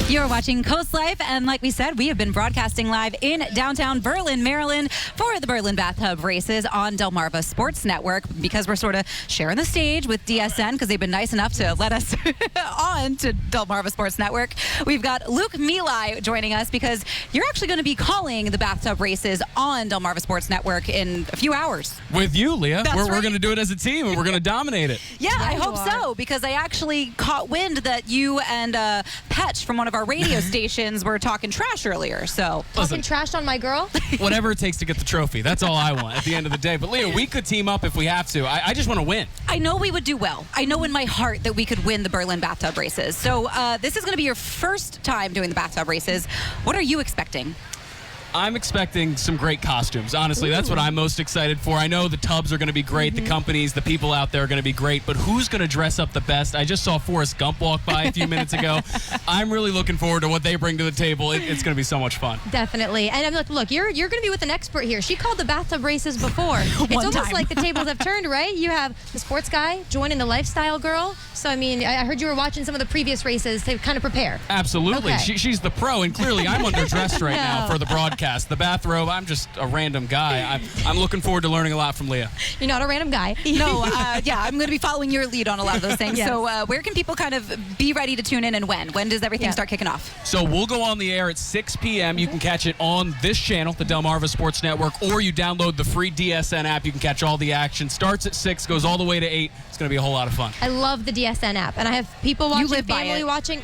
You're watching Coast Life, and like we said, we have been broadcasting live in downtown Berlin, Maryland for the Berlin Bathtub races on Delmarva Sports Network, because we're sort of sharing the stage with DSN because they've been nice enough to let us on to Delmarva Sports Network. We've got Luke Milai joining us because you're actually going to be calling the Bathtub races on Delmarva Sports Network in a few hours. With you, Leah. That's We're right. going to do it as a team, and we're going to dominate it. Yeah, I hope so, because I actually caught wind that you and Paige from one of our radio stations were talking trash earlier. So talking trash on my girl. Whatever it takes to get the trophy. That's all I want at the end of the day. But Leah, we could team up if we have to. I just want to win. I know we would do well. I know in my heart that we could win the Berlin Bathtub races. So this is going to be your first time doing the Bathtub races. What are you expecting? I'm expecting some great costumes. Honestly, that's what I'm most excited for. I know the tubs are going to be great. The companies, the people out there are going to be great. But who's going to dress up the best? I just saw Forrest Gump walk by a few minutes ago. I'm really looking forward to what they bring to the table. It's going to be so much fun. Definitely. And I'm like, look, you're going to be with an expert here. She called the bathtub races before. It's almost like the tables have turned, right? You have the sports guy joining the lifestyle girl. So, I mean, I heard you were watching some of the previous races to kind of prepare. Absolutely. Okay. She's the pro, and clearly I'm underdressed right now for the broadcast. The bathrobe, I'm just a random guy. I'm looking forward to learning a lot from Leah. You're not a random guy. No, yeah, I'm going to be following your lead on a lot of those things. Yes. So where can people kind of be ready to tune in, and when? When does everything start kicking off? So we'll go on the air at 6 p.m. You can catch it on this channel, the Delmarva Sports Network, or you download the free DSN app. You can catch all the action. Starts at 6, goes all the way to 8. It's going to be a whole lot of fun. I love the DSN app, and I have people watching, live by family it. watching.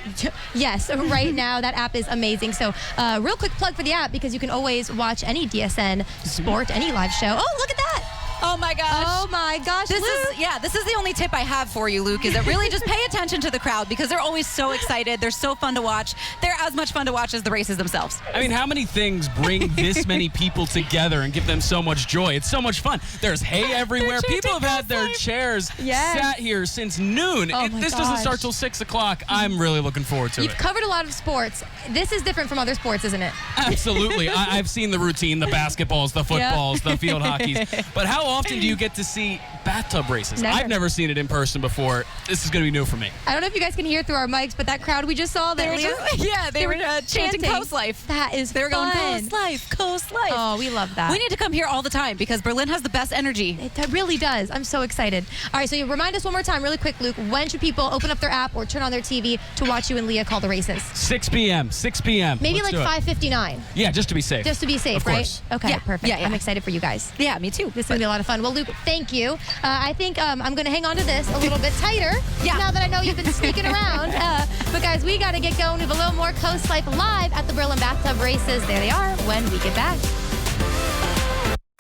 Yes, right now that app is amazing. So real quick plug for the app, because you can always watch any DSN sport, any live show. Oh, look at that. Oh my gosh. Oh my gosh. This is the only tip I have for you, Luke, is that really just pay attention to the crowd, because they're always so excited. They're so fun to watch. They're as much fun to watch as the races themselves. I mean, how many things bring this many people together and give them so much joy? It's so much fun. There's hay everywhere. People have had their chairs sat here since noon. Oh This doesn't start till 6 o'clock. I'm really looking forward to You've it. covered a lot of sports. This is different from other sports, isn't it? Absolutely. I've seen the routine, the basketballs, the footballs, the field hockeys. But how often do you get to see bathtub races? Never. I've never seen it in person before. This is going to be new for me. I don't know if you guys can hear through our mics, but that crowd we just saw, They were chanting Coast Life. That is They were going fun. Coast Life, Coast Life. Oh, we love that. We need to come here all the time, because Berlin has the best energy. It really does. I'm so excited. All right, so you remind us one more time really quick, Luke. When should people open up their app or turn on their TV to watch you and Leah call the races? 6 p.m. 6 p.m. Maybe Let's like do it. 5:59. Yeah, just to be safe. Just to be safe, Of right? course. Okay, Yeah. perfect. Yeah, yeah. I'm excited for you guys. Yeah, me too. This is going to be a lot of fun. Well, Luke, thank you. I think I'm going to hang on to this a little bit tighter now that I know you've been sneaking around. But guys, we got to get going. We have a little more Coast Life live at the Berlin Bathtub races. There they are when we get back.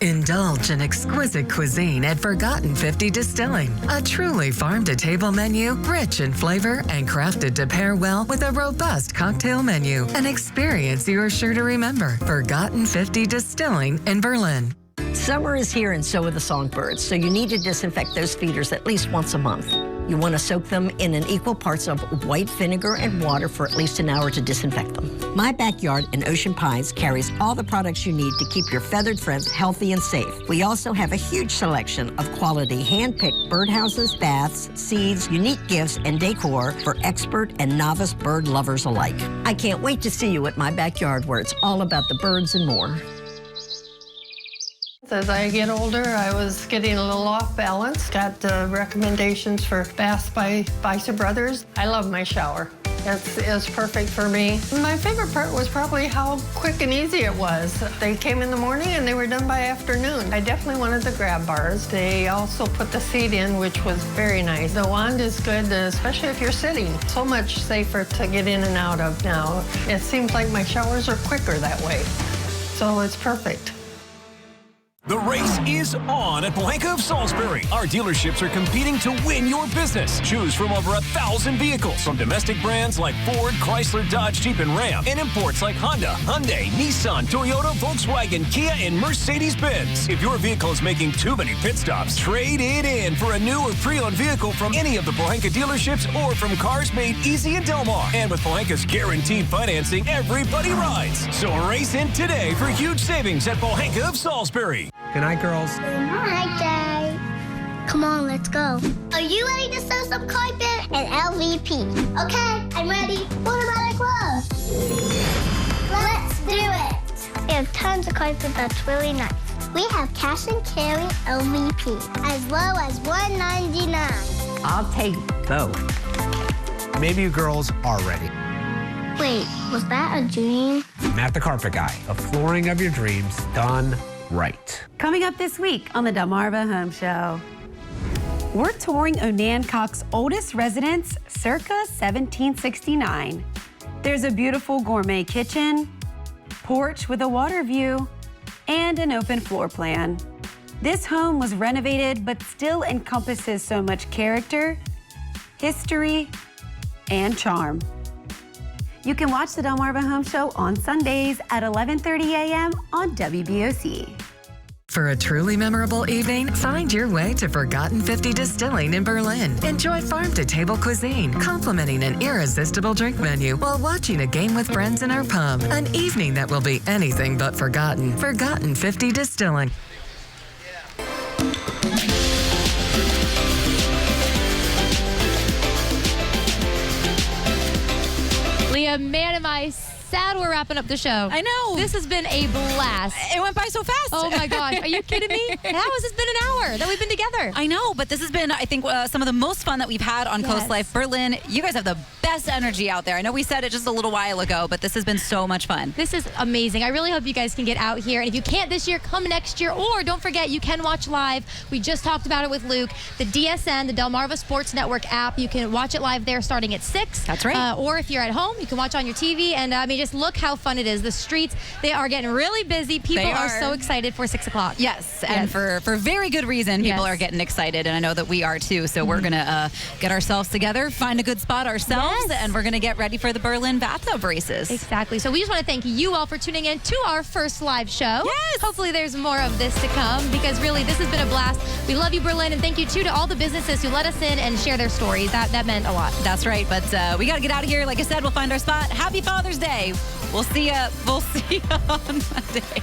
Indulge in exquisite cuisine at Forgotten 50 Distilling. A truly farm-to-table menu, rich in flavor and crafted to pair well with a robust cocktail menu. An experience you're sure to remember. Forgotten 50 Distilling in Berlin. Summer is here and so are the songbirds, so you need to disinfect those feeders at least once a month. You want to soak them in an equal parts of white vinegar and water for at least an hour to disinfect them. My Backyard in Ocean Pines carries all the products you need to keep your feathered friends healthy and safe. We also have a huge selection of quality hand-picked birdhouses, baths, seeds, unique gifts, and decor for expert and novice bird lovers alike. I can't wait to see you at My Backyard, where it's all about the birds and more. As I get older, I was getting a little off balance. Got recommendations for baths by Bicep Brothers. I love my shower. It's perfect for me. My favorite part was probably how quick and easy it was. They came in the morning and they were done by afternoon. I definitely wanted the grab bars. They also put the seat in, which was very nice. The wand is good, especially if you're sitting. So much safer to get in and out of now. It seems like my showers are quicker that way. So it's perfect. The race is on at Blanca of Salisbury. Our dealerships are competing to win your business. Choose from over 1,000 vehicles from domestic brands like Ford, Chrysler, Dodge, Jeep, and Ram, and imports like Honda, Hyundai, Nissan, Toyota, Volkswagen, Kia, and Mercedes-Benz. If your vehicle is making too many pit stops, trade it in for a new or pre-owned vehicle from any of the Blanca dealerships or from Cars Made Easy in Delmar. And with Blanca's guaranteed financing, everybody rides. So race in today for huge savings at Blanca of Salisbury. Good night, girls. Good night, Dad. Come on, let's go. Are you ready to sew some carpet and LVP? Okay, I'm ready. What about our clothes? Let's do it. We have tons of carpet that's really nice. We have cash and carry LVP as low as $1.99. I'll take both. Maybe you girls are ready. Wait, was that a dream? Matt the Carpet Guy, the flooring of your dreams done right. Coming up this week on the Delmarva Home Show, we're touring Onancock's oldest residence circa 1769. There's a beautiful gourmet kitchen, porch with a water view, and an open floor plan. This home was renovated but still encompasses so much character, history, and charm. You can watch the Delmarva Home Show on Sundays at 11:30 a.m. on WBOC. For a truly memorable evening, find your way to Forgotten 50 Distilling in Berlin. Enjoy farm-to-table cuisine, complementing an irresistible drink menu while watching a game with friends in our pub. An evening that will be anything but forgotten. Forgotten 50 Distilling. Leah, man, am I sad we're wrapping up the show. I know. This has been a blast. It went by so fast. Oh my gosh. Are you kidding me? How has this been an hour that we've been together? I know, but this has been, I think, some of the most fun that we've had on Coast Life Berlin. You guys have the best energy out there. I know we said it just a little while ago, but this has been so much fun. This is amazing. I really hope you guys can get out here. And if you can't this year, come next year. Or don't forget, you can watch live. We just talked about it with Luke. The DSN, the Delmarva Sports Network app, you can watch it live there starting at 6. That's right. Or if you're at home, you can watch on your TV. And I mean, just look how fun it is. The streets, they are getting really busy. People are so excited for 6 o'clock. Yes, and for very good reason, people are getting excited, and I know that we are too. So we're gonna get ourselves together, find a good spot ourselves, and we're gonna get ready for the Berlin Bathtub races. Exactly. So we just want to thank you all for tuning in to our first live show. Yes. Hopefully there's more of this to come, because really this has been a blast. We love you, Berlin, and thank you too to all the businesses who let us in and share their stories. That meant a lot. That's right. But we got to get out of here. Like I said, we'll find our spot. Happy Father's Day. We'll see you on Monday.